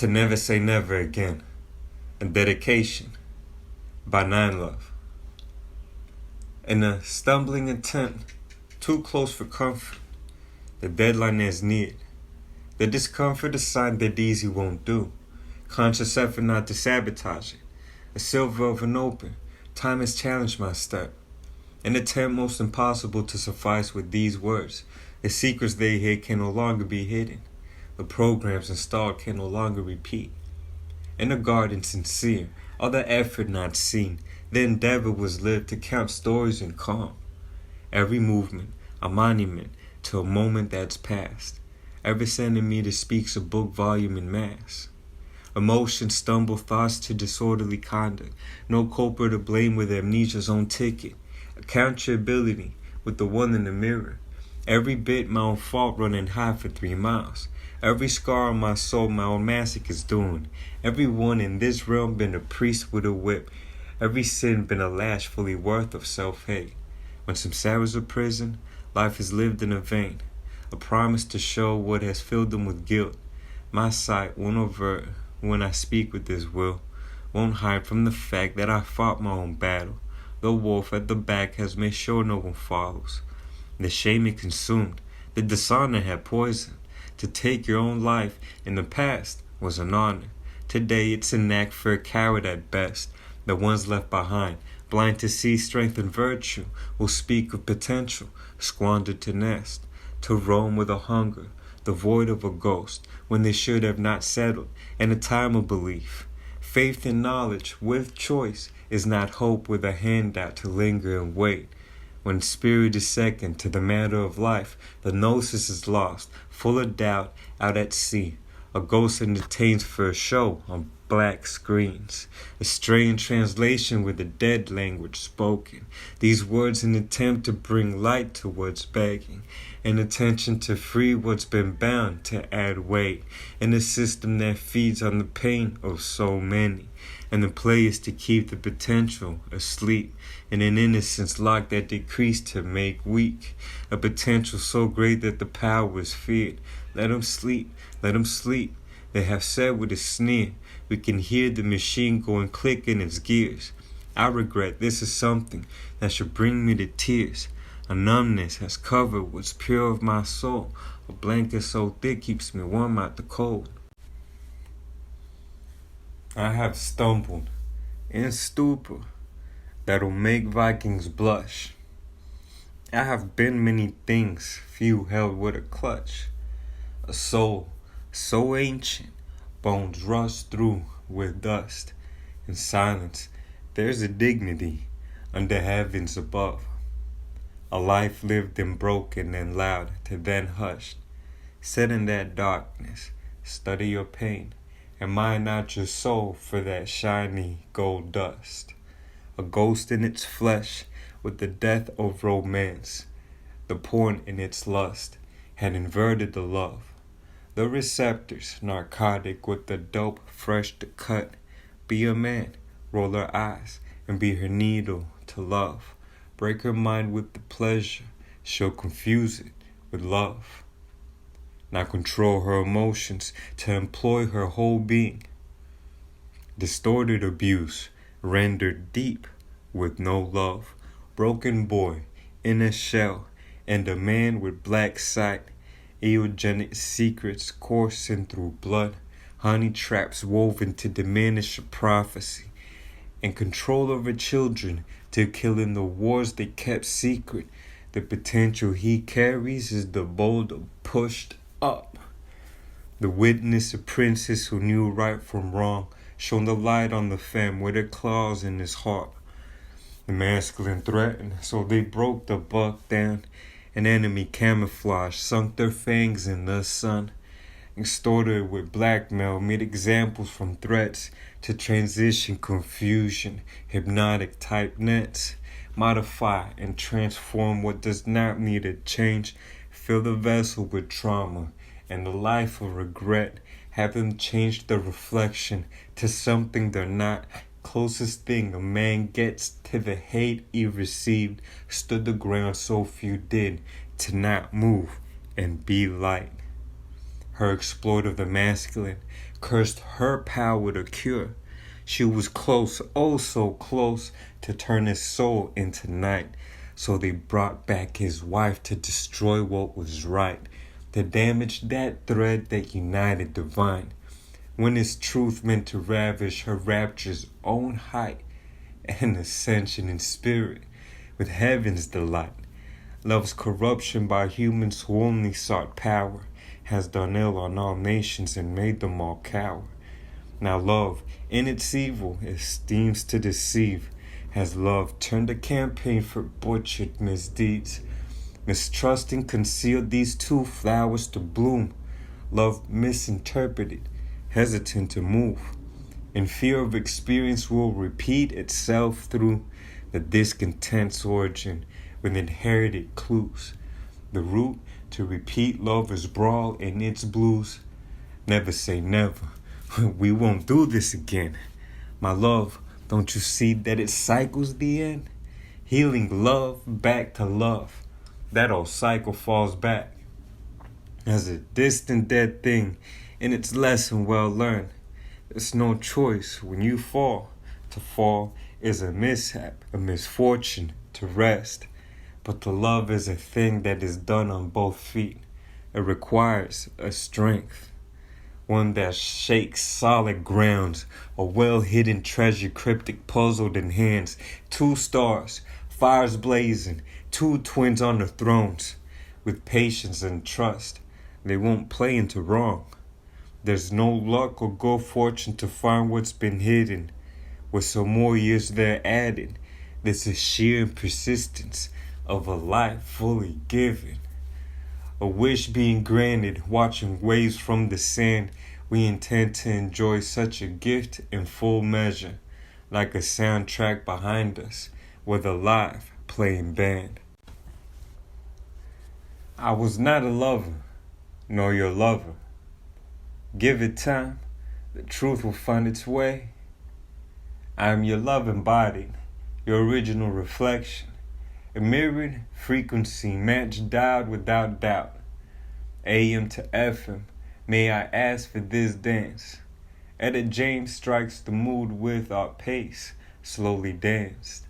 To Never Say Never Again, a dedication by Nine Love. In a stumbling attempt, too close for comfort, the deadline is neared. The discomfort, a sign that easy won't do. Conscious effort not to sabotage it. A silver of an open, time has challenged my step. An attempt most impossible to suffice with these words. The secrets they hid can no longer be hidden. The programs installed can no longer repeat. In the garden sincere, all the effort not seen, the endeavor was lived to count stories in calm. Every movement, a monument to a moment that's passed. Every centimeter speaks a book volume in mass. Emotions stumble thoughts to disorderly conduct. No culprit to blame with amnesia's own ticket. Account your ability with the one in the mirror. Every bit my own fault running high for 3 miles. Every scar on my soul my own massacre is doing. Everyone in this realm been a priest with a whip. Every sin been a lash fully worth of self-hate. When some hours of prison, life is lived in a vain. A promise to show what has filled them with guilt. My sight won't avert when I speak with this will. Won't hide from the fact that I fought my own battle. The wolf at the back has made sure no one follows. The shame it consumed, the dishonor had poisoned. To take your own life in the past was an honor. Today it's an act for a coward at best. The ones left behind, blind to see strength and virtue, will speak of potential, squandered to nest. To roam with a hunger, the void of a ghost, when they should have not settled, in a time of belief. Faith and knowledge with choice is not hope with a handout to linger and wait. When spirit is second to the matter of life, the gnosis is lost, full of doubt, out at sea. A ghost entertains for a show on black screens. A strange translation with a dead language spoken. These words an attempt to bring light to what's begging. An attention to free what's been bound to add weight. In a system that feeds on the pain of so many. And the play is to keep the potential asleep in an innocence locked that decreased to make weak. A potential so great that the power is feared. Let 'em sleep, let 'em sleep. They have said with a sneer, we can hear the machine going click in its gears. I regret this is something that should bring me to tears. A numbness has covered what's pure of my soul. A blanket so thick keeps me warm out the cold. I have stumbled in stupor that'll make Vikings blush. I have been many things few held with a clutch. A soul so ancient, bones rust through with dust. In silence, there's a dignity under heavens above. A life lived and broken and loud to then hushed. Sit in that darkness, study your pain. And mine not your soul for that shiny gold dust. A ghost in its flesh with the death of romance. The porn in its lust had inverted the love. The receptors narcotic with the dope fresh to cut. Be a man, roll her eyes, and be her needle to love. Break her mind with the pleasure, she'll confuse it with love. Now control her emotions to employ her whole being. Distorted abuse, rendered deep with no love. Broken boy in a shell, and a man with black sight. Eugenic secrets coursing through blood. Honey traps woven to diminish a prophecy. And control over children to kill in the wars they kept secret. The potential he carries is the boulder pushed up. The witness, a princess who knew right from wrong, shone the light on the femme with her claws in his heart. The masculine threatened, so they broke the buck down. An enemy camouflage sunk their fangs in the sun. Extorted with blackmail, made examples from threats to transition confusion, hypnotic type nets. Modify and transform what does not need a change. Fill the vessel with trauma and the life of regret. Have them change the reflection to something they're not. Closest thing a man gets to the hate he received. Stood the ground so few did to not move and be light. Her exploit of the masculine cursed her power to cure. She was close, oh so close, to turn his soul into night. So they brought back his wife to destroy what was right, to damage that thread that united divine. When his truth meant to ravish her rapture's own height, and ascension in spirit, with heaven's delight. Love's corruption by humans who only sought power has done ill on all nations and made them all cower. Now love, in its evil, esteems to deceive, has love turned a campaign for butchered misdeeds. Mistrusting concealed these two flowers to bloom. Love misinterpreted, hesitant to move. In fear of experience will repeat itself through the discontent's origin with inherited clues. The root to repeat lover's brawl in its blues. Never say never. We won't do this again. My love, don't you see that it cycles the end? Healing love back to love. That old cycle falls back as a distant dead thing in its lesson well learned. There's no choice when you fall. To fall is a mishap, a misfortune to rest. But to love is a thing that is done on both feet. It requires a strength, one that shakes solid grounds, a well-hidden treasure cryptic puzzled in hands. 2 stars, fires blazing, 2 twins on the thrones. With patience and trust, they won't play into wrong. There's no luck or good fortune to find what's been hidden, with some more years there added. This is sheer persistence of a life fully given. A wish being granted, watching waves from the sand. We intend to enjoy such a gift in full measure, like a soundtrack behind us with a live playing band. I was not a lover, nor your lover. Give it time, the truth will find its way. I am your love embodied, your original reflection. A mirrored frequency match dialed without doubt. AM to FM, may I ask for this dance? Etta James strikes the mood with our pace, slowly danced.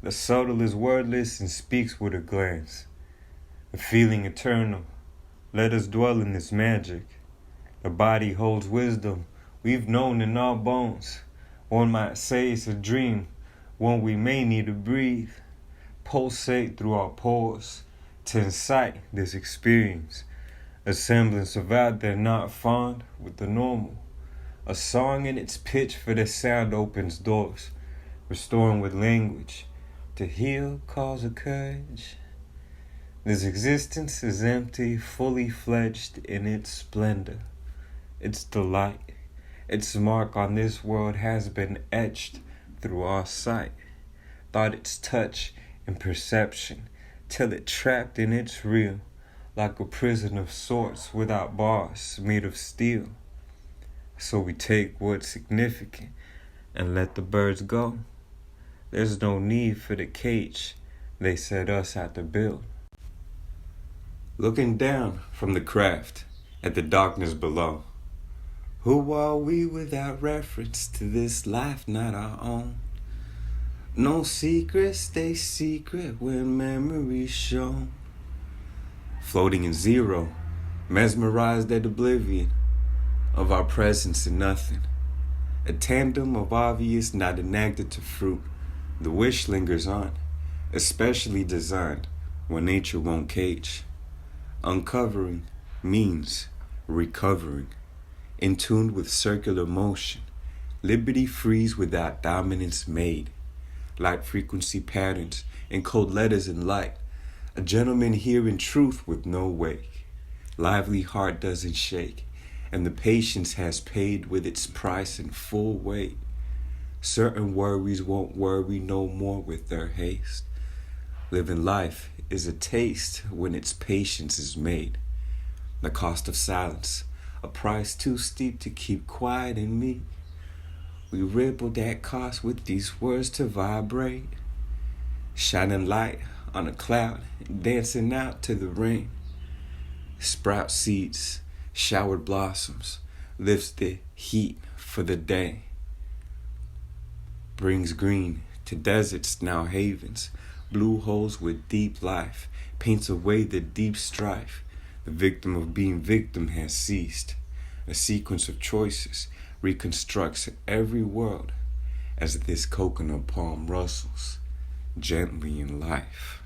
The subtle is wordless and speaks with a glance. A feeling eternal, let us dwell in this magic. The body holds wisdom we've known in our bones. One might say it's a dream, one we may need to breathe. Pulsate through our pores to incite this experience. A semblance of out there not fond with the normal. A song in its pitch for the sound opens doors. Restoring with language. To heal calls a courage. This existence is empty, fully fledged in its splendor. Its delight, its mark on this world has been etched through our sight. Thought its touch and perception, till it trapped in its real, like a prison of sorts without bars made of steel. So we take what's significant and let the birds go. There's no need for the cage they set us out to build. Looking down from the craft at the darkness below. Who are we without reference to this life not our own? No secrets stay secret when memories shown. Floating in zero, mesmerized at oblivion of our presence in nothing. A tandem of obvious not enacted to fruit. The wish lingers on, especially designed when nature won't cage. Uncovering means recovering. In tune with circular motion, liberty frees without dominance made. Light frequency patterns in cold letters and light. A gentleman here in truth with no wake. Lively heart doesn't shake, and the patience has paid with its price in full weight. Certain worries won't worry no more with their haste. Living life is a taste when its patience is made. The cost of silence, a price too steep to keep quiet in me. We ripple that cost with these words to vibrate. Shining light on a cloud, dancing out to the rain. Sprout seeds, showered blossoms, lifts the heat for the day, brings green to deserts now havens, blue holes with deep life, paints away the deep strife. The victim of being victim has ceased. A sequence of choices reconstructs every world as this coconut palm rustles gently in life.